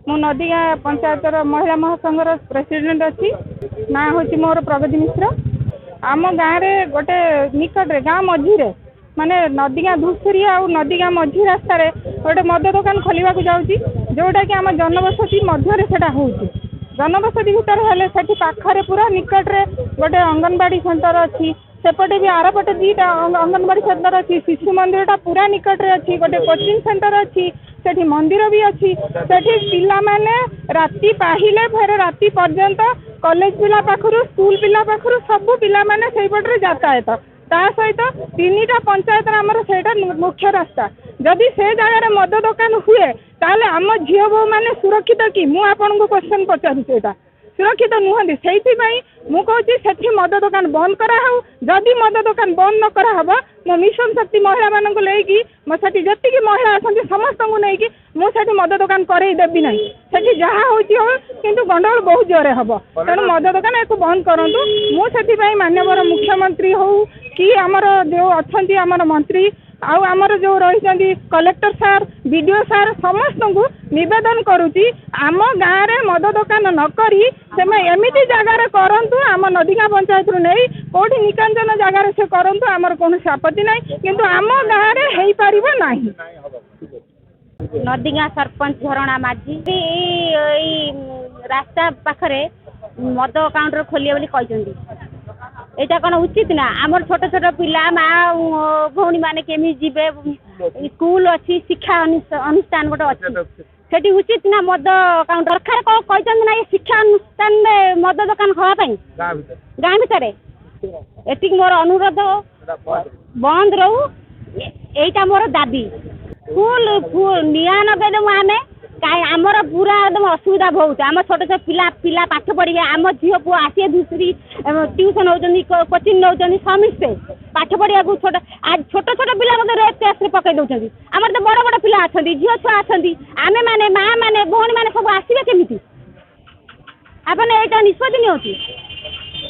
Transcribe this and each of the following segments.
मु नदीगा पंचायत महिला महासंघर प्रेसिडेंट अच्छी ना हूँ मोर प्रगति मिश्र। आम गाँव में गोटे निकट गाँ मझी माने नदीगा धूसुरिया और नदीगा मझी रास्तार गोटे मद दुकान खोलने को जाऊँगी जोटा कि आम जनबसती मध्य हूँ जनबसती भितर हेले पाखरे पूरा निकट रे गोटे अंगनवाड़ी सेंटर अच्छी सेपटे भी आरपटे दीटा अंगनवाड़ी सेंटर अच्छी शिशु मंदिरटा पूरा निकट रे अच्छी गोटे कोचिंग सेंटर अच्छी सेठी मंदिर भी अच्छी सेठी पिला माने राति पाहिले फेर राति पर्यंत कॉलेज पिला पाखरु स्कूल पिला पाखरु सब पिला माने सेई पटरे यातायात ता सहित तीनटा पंचायत आमर सेटा मुख्य रास्ता जदि से जगह मद दुकान हुए ताले आम झील बो मैंने सुरक्षित कि मु आपन को क्वेश्चन पचारि सेटा सुरक्षित नुहंती से मुझे मद दुकान बंद करा हो जदि मद दुकान बंद न करा हबो मो मिशन शक्ति महिला मानक लेकी मो सेठी जति महिला आछंती समस्त को लेकी मु सेठी मद दुकान करई देबी नहीं सेठी जहा होची हो किंतु गंडगोल बहुत जोरे हबो तेणु मद दुकान एको बंद करंतु मु सेठी पई माननीय मुख्यमंत्री हो कि आमर जो अच्छंती आमर मंत्री आउ आमर जो रही कलेक्टर सार बीडीओ सार समस्त को निवेदन करुच्ची आम गाँव में मद दुकान नकरी से एमती जगार करूँ आम नदीगा पंचायत रू नहीं कौटी निकांचन जगार से करूँ आमर कौन आपत्ति ना किंतु आम गाँव में हो पार ना नदीगा सरपंच झरणा माझी रास्ता पाखरे मद काउंटर खोलिए बोली कहते एटा कौन उचित ना आमर छोट छोट पिला माँ भौणी मैंने केमी जीवे स्कूल अच्छी शिक्षा अनुष्ठान गोटे अच्छी सेठी उचित ना मद काउंटर सरकार कौन कहते ना ये शिक्षा अनुष्ठान में मद दुकान खावाई गाँव भितर एति मोर अनुरोध बंद रहू एटा मोर दाबी फुल फुल निया नगेदेमु आमे कहीं आमर पूरा एकदम असुविधा बहुत आम छोट छोट पिला पिला पाठ पढ़े आम झील पु आसी दूसरी ट्यूशन होती कोचिंग नौ समस्ते पाठ पढ़ा छोट आज छोट छोट पिला रेप केस पकई दौरान आम तो बड़ बड़ पिला अच्छा झील छुआ अच्छा आमे मैंने माँ मैंने भौणी मैंने सब आसवे केमी आपने यहाँ निष्पत्ति नहीं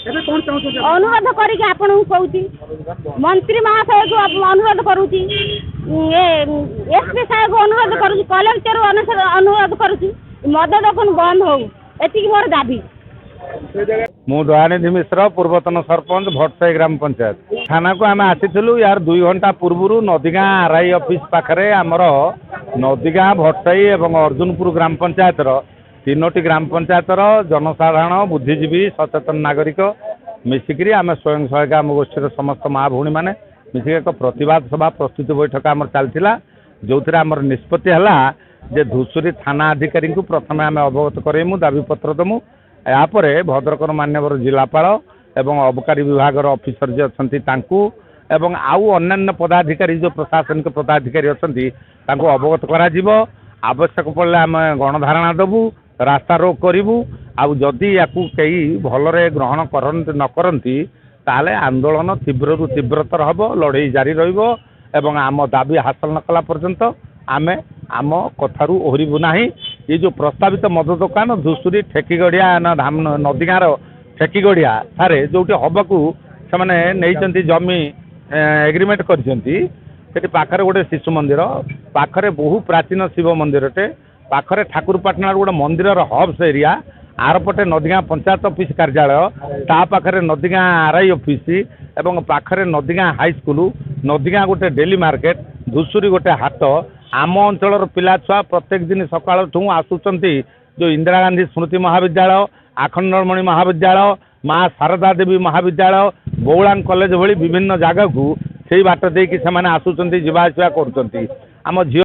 अनुरोध करके आपन कहूँ मंत्री महाशय को अनुरोध करुँची एसपी साहेब को अनुरोध करुँची कलेक्टर अनुरोध करुँची मद दुकान बंद हो एति मोर दाबी मु दयानिधि मिश्र पूर्वतन सरपंच भटसाई ग्राम पंचायत थाना को आम आसीलु यार 2 घंटा पूर्व नदीगाँ आरआई ऑफिस पाखरे आमर नदीगाँ भटसाई और अर्जुनपुर ग्राम पंचायत 3टी ग्राम पंचायत जनसाधारण बुद्धिजीवी सचेतन नागरिक मिसिकी आम स्वयं सहायिका आम गोष्ठी समस्त माँ भौणी मैंने मिसिक एक प्रतिवाद सभा प्रस्तुति बैठक आम चलता जो थे आम निष्पत्ति है धूसुरी थाना अधिकारी को प्रथम आम अवगत करमु दाबीपत्र दमु यापर भद्रकर मान्यवर जिलापाल एवं अबकारी विभाग अफिसर जी अच्छा एवं आउ अन्य पदाधिकारी जो प्रशासनिक पदाधिकारी अच्छा अवगत करा आवश्यक पड़े आम गणधारणा देवु रास्ता रोक करूँ आदि या कई भलरे ग्रहण न करती ताले आंदोलन तीव्र रु तीव्रतर हम लड़े जारी रही आम दाबी हासिल न कला पर्यंत आम आम कथारू ओहरबू ना ये जो प्रस्तावित मद दुकान धूसुरी ठेकीगढ़िया नदीगाँर ठेकीगढ़िया ठारे जो हबकू से जमी एग्रीमेंट कर पाखरे गोटे शिशु मंदिर पाखरे बहु प्राचीन शिव मंदिरटे पाखरे ठाकुरपाटना गोटे मंदिर हब्स एरिया आरपटे नदीगाँ पंचायत ऑफिस कार्यालय ता पाखरे नदीगाँ आरआई ऑफिस एवं पाखरे नदीगाँ हाईस्कूल नदीगाँ गोटे डेली मार्केट धूसुरी गोटे हाट आम अंचल पिला छुआ प्रत्येक दिन सकाळ आसुचंती जो इंदिरा गांधी स्मृति महाविद्यालय आखंडमणि महाविद्यालय माँ शारदा देवी महाविद्यालय बौलांग कॉलेज भली विभिन्न जगह को से बाट देकी से आसुचंती जीवा आसवा करुचंती आम झील